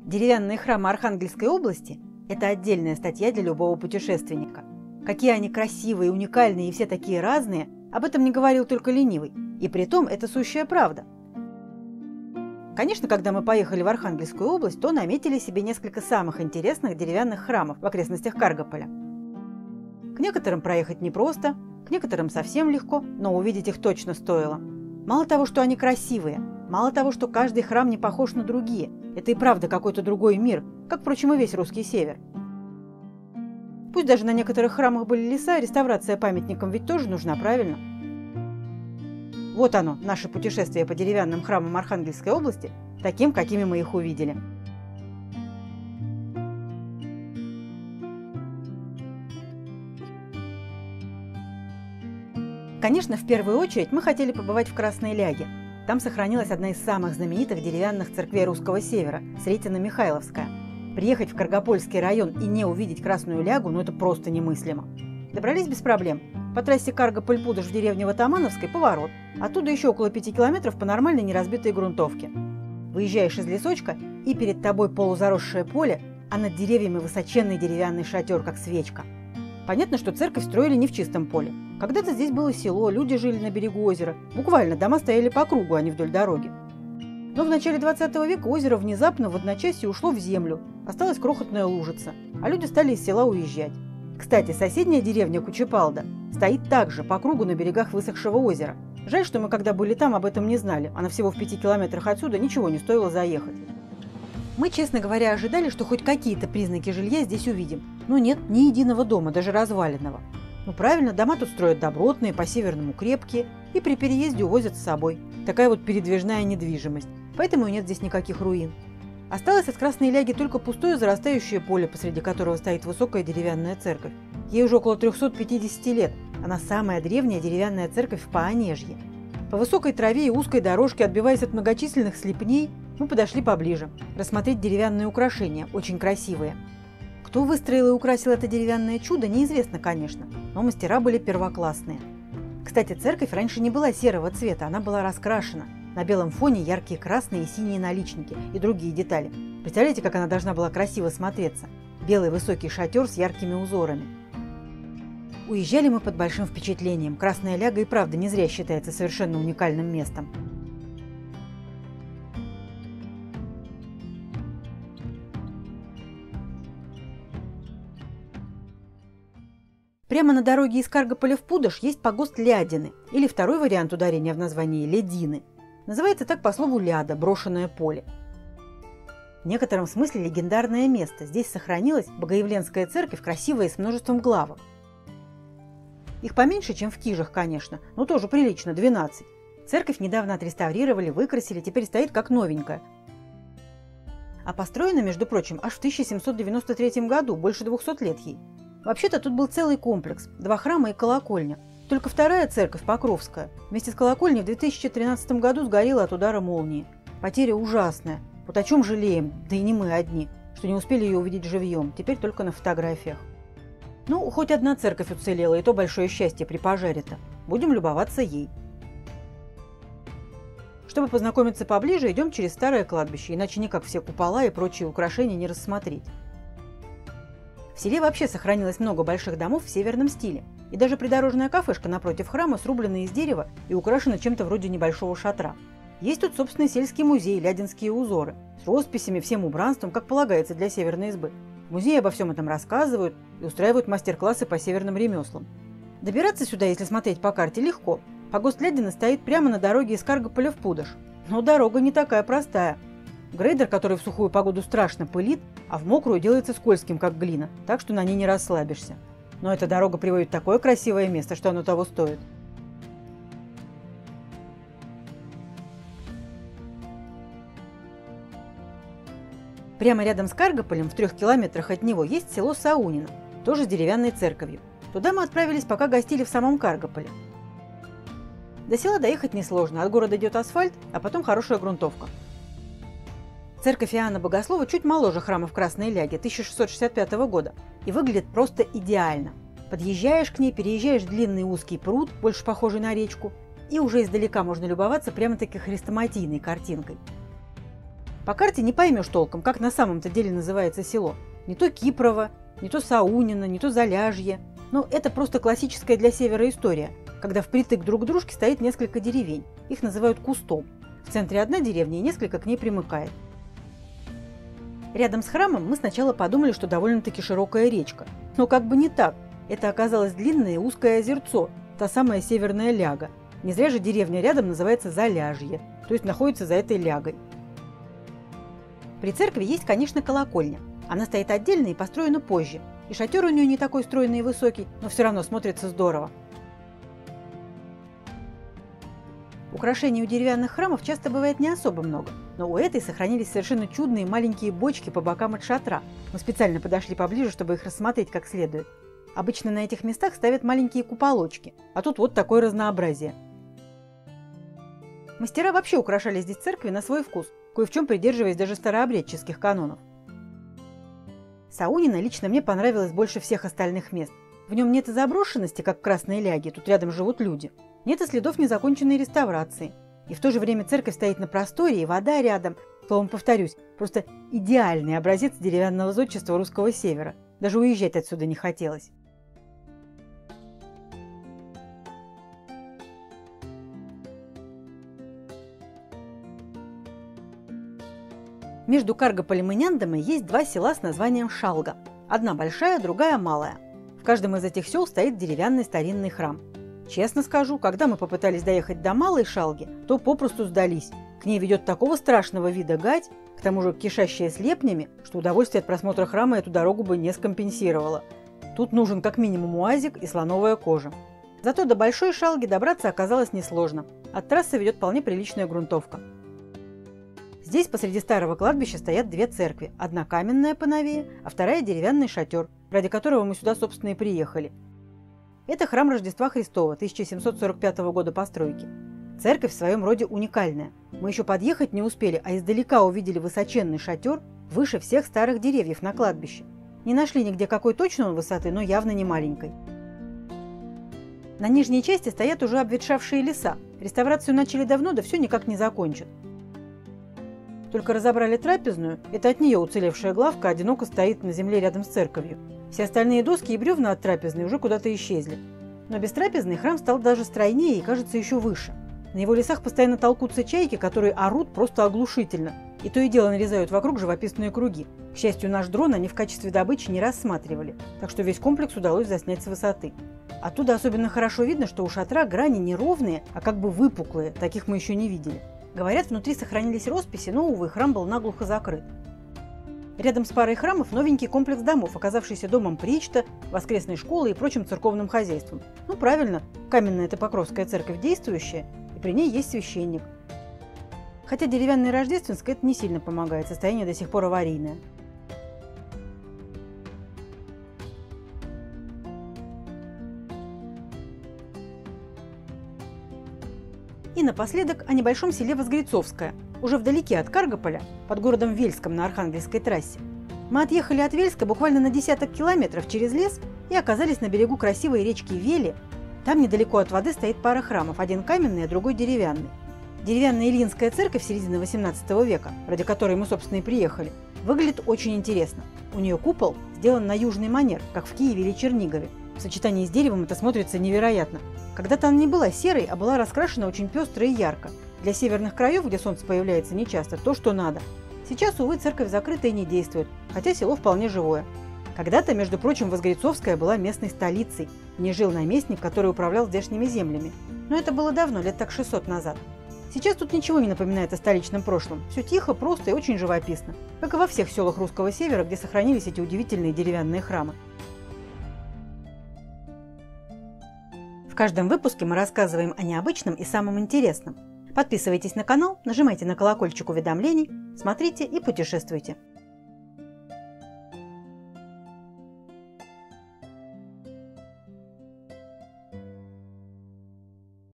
Деревянные храмы Архангельской области – это отдельная статья для любого путешественника. Какие они красивые, уникальные и все такие разные, об этом не говорил только ленивый. И притом это сущая правда. Конечно, когда мы поехали в Архангельскую область, то наметили себе несколько самых интересных деревянных храмов в окрестностях Каргополя. К некоторым проехать непросто, к некоторым совсем легко, но увидеть их точно стоило. Мало того, что они красивые, мало того, что каждый храм не похож на другие, это и правда какой-то другой мир, как, впрочем, и весь русский север. Пусть даже на некоторых храмах были леса, реставрация памятникам ведь тоже нужна, правильно? Вот оно, наше путешествие по деревянным храмам Архангельской области, таким, какими мы их увидели. Конечно, в первую очередь мы хотели побывать в Красной Ляге. Там сохранилась одна из самых знаменитых деревянных церквей русского севера – Сретено-Михайловская. Приехать в Каргопольский район и не увидеть Красную Лягу – это просто немыслимо. Добрались без проблем. По трассе Каргополь-Пудож в деревне Ватамановской – поворот. Оттуда еще около 5 километров по нормальной неразбитой грунтовке. Выезжаешь из лесочка, и перед тобой полузаросшее поле, а над деревьями высоченный деревянный шатер, как свечка. Понятно, что церковь строили не в чистом поле. Когда-то здесь было село, люди жили на берегу озера. Буквально дома стояли по кругу, а не вдоль дороги. Но в начале 20 века озеро внезапно в одночасье ушло в землю. Осталась крохотная лужица, а люди стали из села уезжать. Кстати, соседняя деревня Кучепалда стоит также по кругу на берегах высохшего озера. Жаль, что мы, когда были там, об этом не знали. Она всего в 5 километрах отсюда, ничего не стоило заехать. Мы, честно говоря, ожидали, что хоть какие-то признаки жилья здесь увидим. Но нет, ни единого дома, даже разваленного. Ну правильно, дома тут строят добротные, по-северному крепкие, и при переезде увозят с собой. Такая вот передвижная недвижимость. Поэтому и нет здесь никаких руин. Осталось от Красной Ляги только пустое зарастающее поле, посреди которого стоит высокая деревянная церковь. Ей уже около 350 лет. Она самая древняя деревянная церковь в Поонежье. По высокой траве и узкой дорожке, отбиваясь от многочисленных слепней, мы подошли поближе, рассмотреть деревянные украшения, очень красивые. Кто выстроил и украсил это деревянное чудо, неизвестно, конечно, но мастера были первоклассные. Кстати, церковь раньше не была серого цвета, она была раскрашена. На белом фоне яркие красные и синие наличники и другие детали. Представляете, как она должна была красиво смотреться? Белый высокий шатер с яркими узорами. Уезжали мы под большим впечатлением. Красная Ляга и правда не зря считается совершенно уникальным местом. Прямо на дороге из Каргополя в Пудож есть погост Лядины, или второй вариант ударения в названии – Ледины. Называется так по слову «ляда» – брошенное поле. В некотором смысле легендарное место. Здесь сохранилась Богоявленская церковь, красивая, с множеством главок. Их поменьше, чем в Кижах, конечно, но тоже прилично – 12. Церковь недавно отреставрировали, выкрасили, теперь стоит как новенькая. А построена, между прочим, аж в 1793 году, больше 200 лет ей. Вообще-то тут был целый комплекс, 2 храма и колокольня. Только вторая церковь, Покровская, вместе с колокольней в 2013 году сгорела от удара молнии. Потеря ужасная. Вот о чем жалеем, да и не мы одни, что не успели ее увидеть живьем, теперь только на фотографиях. Ну, хоть одна церковь уцелела, и то большое счастье при пожаре-то. Будем любоваться ей. Чтобы познакомиться поближе, идем через старое кладбище, иначе никак все купола и прочие украшения не рассмотреть. В селе вообще сохранилось много больших домов в северном стиле. И даже придорожная кафешка напротив храма срублена из дерева и украшена чем-то вроде небольшого шатра. Есть тут собственный сельский музей «Лядинские узоры» с росписями, всем убранством, как полагается для северной избы. В музее обо всем этом рассказывают и устраивают мастер-классы по северным ремеслам. Добираться сюда, если смотреть по карте, легко. Погост Лядина стоит прямо на дороге из Каргополя в Пудож. Но дорога не такая простая. Грейдер, который в сухую погоду страшно пылит, а в мокрую делается скользким, как глина, так что на ней не расслабишься. Но эта дорога приводит в такое красивое место, что оно того стоит. Прямо рядом с Каргополем, в 3 километрах от него, есть село Саунино, тоже с деревянной церковью. Туда мы отправились, пока гостили в самом Каргополе. До села доехать несложно, от города идет асфальт, а потом хорошая грунтовка. Церковь Иоанна Богослова чуть моложе храма в Красной Ляге 1665 года и выглядит просто идеально. Подъезжаешь к ней, переезжаешь длинный узкий пруд, больше похожий на речку, и уже издалека можно любоваться прямо-таки хрестоматийной картинкой. По карте не поймешь толком, как на самом-то деле называется село. Не то Кипрово, не то Саунино, не то Заляжье. Но это просто классическая для севера история, когда впритык друг к дружке стоит несколько деревень. Их называют кустом. В центре одна деревня и несколько к ней примыкает. Рядом с храмом мы сначала подумали, что довольно-таки широкая речка. Но как бы не так. Это оказалось длинное и узкое озерцо, та самая Северная Ляга. Не зря же деревня рядом называется Заляжье, то есть находится за этой лягой. При церкви есть, конечно, колокольня. Она стоит отдельно и построена позже. И шатер у нее не такой стройный и высокий, но все равно смотрится здорово. Украшений у деревянных храмов часто бывает не особо много, но у этой сохранились совершенно чудные маленькие бочки по бокам от шатра. Мы специально подошли поближе, чтобы их рассмотреть как следует. Обычно на этих местах ставят маленькие куполочки, а тут вот такое разнообразие. Мастера вообще украшали здесь церкви на свой вкус, кое в чем придерживаясь даже старообрядческих канонов. Саунино лично мне понравилось больше всех остальных мест. В нем нет и заброшенности, как в Красной Ляге, тут рядом живут люди. Нет и следов незаконченной реставрации. И в то же время церковь стоит на просторе, и вода рядом. Словом, повторюсь, просто идеальный образец деревянного зодчества русского севера. Даже уезжать отсюда не хотелось. Между Каргополем и Няндомой есть два села с названием Шалга. Одна большая, другая малая. В каждом из этих сел стоит деревянный старинный храм. Честно скажу, когда мы попытались доехать до Малой Шалги, то попросту сдались. К ней ведет такого страшного вида гать, к тому же кишащая слепнями, что удовольствие от просмотра храма эту дорогу бы не скомпенсировало. Тут нужен как минимум уазик и слоновая кожа. Зато до Большой Шалги добраться оказалось несложно. От трассы ведет вполне приличная грунтовка. Здесь посреди старого кладбища стоят две церкви. Одна каменная поновее, а вторая деревянный шатер, ради которого мы сюда, собственно, и приехали. Это храм Рождества Христова 1745 года постройки. Церковь в своем роде уникальная. Мы еще подъехать не успели, а издалека увидели высоченный шатер выше всех старых деревьев на кладбище. Не нашли нигде какой точно он высоты, но явно не маленькой. На нижней части стоят уже обветшавшие леса. Реставрацию начали давно, да все никак не закончат. Только разобрали трапезную, это от нее уцелевшая главка одиноко стоит на земле рядом с церковью. Все остальные доски и бревна от трапезной уже куда-то исчезли. Но без трапезной храм стал даже стройнее и, кажется, еще выше. На его лесах постоянно толкутся чайки, которые орут просто оглушительно. И то и дело нарезают вокруг живописные круги. К счастью, наш дрон они в качестве добычи не рассматривали, так что весь комплекс удалось заснять с высоты. Оттуда особенно хорошо видно, что у шатра грани не ровные, а как бы выпуклые, таких мы еще не видели. Говорят, внутри сохранились росписи, но, увы, храм был наглухо закрыт. Рядом с парой храмов новенький комплекс домов, оказавшийся домом причта, воскресной школы и прочим церковным хозяйством. Ну, правильно, каменная это Покровская церковь действующая, и при ней есть священник. Хотя деревянная Рождественская это не сильно помогает, состояние до сих пор аварийное. И напоследок о небольшом селе Возгрецовское, уже вдалеке от Каргополя, под городом Вельском на Архангельской трассе. Мы отъехали от Вельска буквально на десяток километров через лес и оказались на берегу красивой речки Вели. Там недалеко от воды стоит пара храмов, один каменный, а другой деревянный. Деревянная Ильинская церковь середины XVIII века, ради которой мы, собственно, и приехали, выглядит очень интересно. У нее купол сделан на южный манер, как в Киеве или Чернигове. В сочетании с деревом это смотрится невероятно. Когда-то она не была серой, а была раскрашена очень пестро и ярко. Для северных краев, где солнце появляется нечасто, то, что надо. Сейчас, увы, церковь закрыта и не действует, хотя село вполне живое. Когда-то, между прочим, Возгрецовская была местной столицей. В ней жил наместник, который управлял здешними землями. Но это было давно, лет так 600 назад. Сейчас тут ничего не напоминает о столичном прошлом. Все тихо, просто и очень живописно. Как и во всех селах русского севера, где сохранились эти удивительные деревянные храмы. В каждом выпуске мы рассказываем о необычном и самом интересном. Подписывайтесь на канал, нажимайте на колокольчик уведомлений, смотрите и путешествуйте.